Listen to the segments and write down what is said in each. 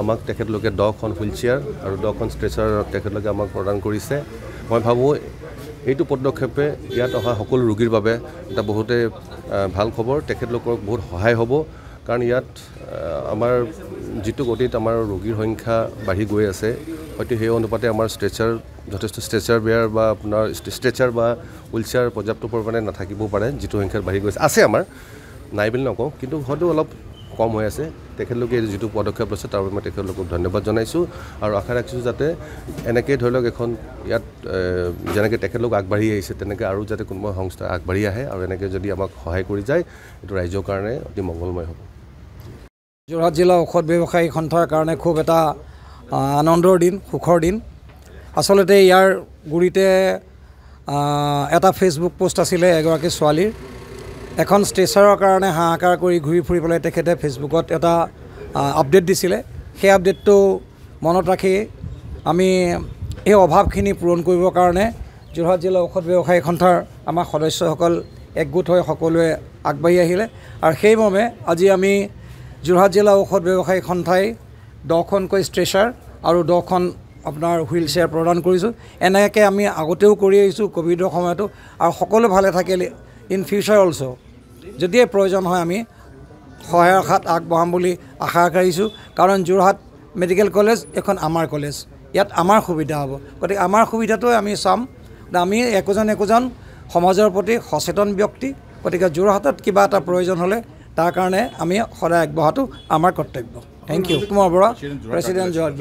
আমাক তেখেতলোকে 10খন হুইলচেয়াৰ আৰু 10খন ষ্ট্ৰেচাৰ তেখেতলোকে আমাক প্ৰদান কৰিছে মই ভাবোঁ এইটো পদক্ষেপে ইয়াত অহা সকলো ৰোগীৰ বাবে এটা বহুতে ভাল খবৰ তেখেতলোকৰ বহুত সহায় হ'ব কাৰণ ইয়াত আমাৰ যিটো গতিত আমাৰ ৰোগীৰ সংখ্যা বাঢ়ি গৈ আছে হয়তো সেই অনুপাতে আমাৰ ষ্ট্ৰেচাৰ যথেষ্ট ষ্ট্ৰেচাৰ বেয়াৰ বা আপোনাৰ ষ্ট্ৰেচাৰ বা হুইলচেয়াৰ পৰ্যাপ্ত পৰিমাণে নাথাকিবও পাৰে যিটো সংখ্যাত বাঢ়ি গৈছে আছে আমাৰ নাই বুলি নকওঁ কিন্তু হয়তো অলপ কম হৈ আছে তেখেতলোকে যিটো পদক্ষেপ লৈছে তাৰ বাবে মই তেখেতলোকক ধন্যবাদ জনাইছোঁ আৰু আশা ৰাখিছোঁ যাতে এনেকৈ ধৰি লওক এখন ইয়াত যেনেকৈ তেখেতলোক আগবাঢ়ি আহিছে তেনেকৈ আৰু যাতে কোনোবা সংস্থা আগবাঢ়ি আহে আৰু এনেকৈ যদি আমাক সহায় কৰি যায় এইটো ৰাইজৰ কাৰণে অতি মংগলময় হ'ব যোৰহাট জিলা ঔষধ ব্যৱসায়ী সন্থাৰ কাৰণে খুব এটা আনন্দৰ দিন সুখৰ দিন আচলতে ইয়াৰ গুৰিতে এটা ফেচবুক পোষ্ট আছিলে এগৰাকী ছোৱালীৰ এখন ষ্ট্ৰেচাৰৰ কাৰণে হাহাকাৰ কৰি ঘূৰি ফুৰি পেলাই তেখেতে ফেচবুকত এটা আপডেট দিছিলে সেই আপডেটটো মনত ৰাখি আমি এই অভাৱখিনি পূৰণ কৰিবৰ কাৰণে যোৰহাট জিলা ঔষধ ব্যৱসায়ী সন্থাৰ আমাৰ সদস্যসকল একগোট হৈ সকলোৱে আগবাঢ়ি আহিলে আৰু সেইমৰ্মে আজি আমি যোৰহাট জিলা ঔষধ ব্যৱসায়ী সন্থাই 10খনকৈ ষ্ট্ৰেচাৰ আৰু 10খন আপোনাৰ হুইলচেয়াৰ প্ৰদান কৰিছোঁ এনেকৈ আমি আগতেও কৰি আহিছোঁ ক'ভিডৰ সময়তো আৰু সকলো ভালে থাকিলে ইন ফিউচাৰ অলছ' যদিয়ে প্ৰয়োজন হয় আমি সহায়ৰ হাত আগবঢ়াম বুলি আশা কৰিছোঁ কাৰণ যোৰহাট মেডিকেল কলেজ এখন আমাৰ কলেজ ইয়াত আমাৰ সুবিধা হ'ব গতিকে আমাৰ সুবিধাটোৱে আমি চাম আমি একোজন সমাজৰ প্ৰতি সচেতন ব্যক্তি গতিকে যোৰহাটত কিবা এটা প্ৰয়োজন হ'লে তাৰ কাৰণে আমি সদায় আগবঢ়াটো আমাৰ কৰ্তব্য thank you Kumar Bora president Jorhat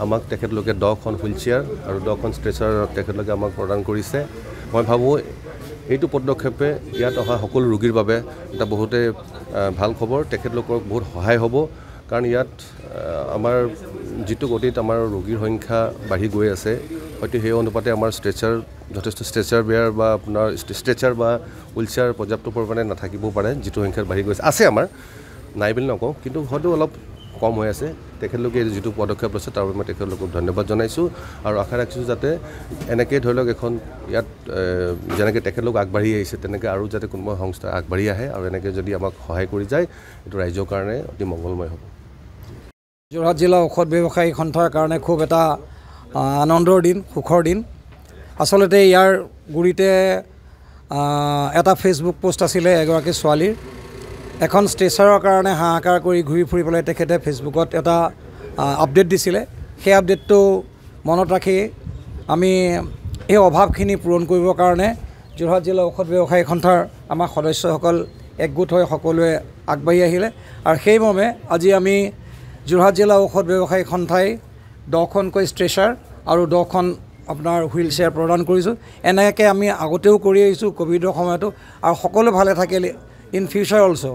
আমাক তেখেতলোকে 10খন হুইলচেয়াৰ আৰু 10খন ষ্ট্ৰেচাৰ তেখেতলোকে আমাক প্ৰদান কৰিছে মই ভাবোঁ এইটো পদক্ষেপে ইয়াত অহা সকলো ৰোগীৰ বাবে এটা বহুতে ভাল খবৰ তেখেতলোকৰ বহুত সহায় হ'ব কাৰণ ইয়াত আমাৰ যিটো গতিত আমাৰ ৰোগীৰ সংখ্যা বাঢ়ি গৈ আছে হয়তো সেই অনুপাতে আমাৰ ষ্ট্ৰেচাৰ যথেষ্ট ষ্ট্ৰেচাৰ বেয়াৰ বা আপোনাৰ ষ্ট্ৰেচাৰ বা হুইলচেয়াৰ পৰ্যাপ্ত পৰিমাণে নাথাকিবও পাৰে যিটো সংখ্যাত বাঢ়ি গৈছে আছে আমাৰ নাই বুলি নকওঁ কিন্তু হয়তো অলপ কম হৈ আছে তেখেতলোকে যিটো পদক্ষেপ লৈছে তাৰ বাবে মই তেখেতলোকক ধন্যবাদ জনাইছোঁ আৰু আশা ৰাখিছোঁ যাতে এনেকৈ ধৰি লওক এখন ইয়াত যেনেকৈ তেখেতলোক আগবাঢ়ি আহিছে তেনেকৈ আৰু যাতে কোনোবা সংস্থা আগবাঢ়ি আহে আৰু এনেকৈ যদি আমাক সহায় কৰি যায় এইটো ৰাইজৰ কাৰণে অতি মংগলময় হ'ব যোৰহাট জিলা ঔষধ ব্যৱসায়ী সন্থাৰ কাৰণে খুব এটা আনন্দৰ দিন সুখৰ দিন আচলতে ইয়াৰ গুৰিতে এটা ফেচবুক পোষ্ট আছিলে এগৰাকী ছোৱালীৰ এখন ষ্ট্ৰেচাৰৰ কাৰণে হাহাকাৰ কৰি ঘূৰি ফুৰি পেলাই তেখেতে ফেচবুকত এটা আপডেট দিছিলে সেই আপডেটটো মনত ৰাখি আমি এই অভাৱখিনি পূৰণ কৰিবৰ কাৰণে যোৰহাট জিলা ঔষধ ব্যৱসায়ী সন্থাৰ আমাৰ সদস্যসকল একগোট হৈ সকলোৱে আগবাঢ়ি আহিলে আৰু সেইমৰ্মে আজি আমি যোৰহাট জিলা ঔষধ ব্যৱসায়ী সন্থাই 10খনকৈ ষ্ট্ৰেচাৰ আৰু 10খন আপোনাৰ হুইলচেয়াৰ প্ৰদান কৰিছোঁ এনেকৈ আমি আগতেও কৰি আহিছোঁ ক'ভিডৰ সময়তো আৰু সকলো ভালে থাকিলে ইন ফিউচাৰ অলছ'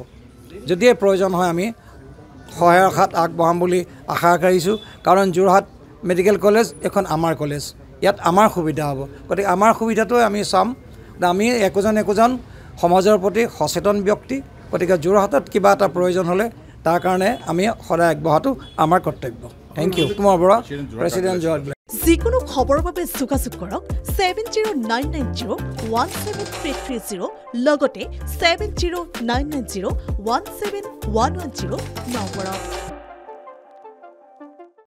যদিয়ে প্ৰয়োজন হয় আমি সহায়ৰ হাত আগবঢ়াম বুলি আশা কৰিছোঁ কাৰণ যোৰহাট মেডিকেল কলেজ এখন আমাৰ কলেজ ইয়াত আমাৰ সুবিধা হ'ব গতিকে আমাৰ সুবিধাটোৱে আমি চাম আমি একোজন সমাজৰ প্ৰতি সচেতন ব্যক্তি গতিকে যোৰহাটত কিবা এটা প্ৰয়োজন হ'লে তাৰ কাৰণে আমি সদায় আগবঢ়াটো আমাৰ কৰ্তব্য thank you Kumar Bora president Jorhat যিকোনো খবৰৰ বাবে যোগাযোগ কৰক 7099017330 লগতে 7099017110 নম্বৰত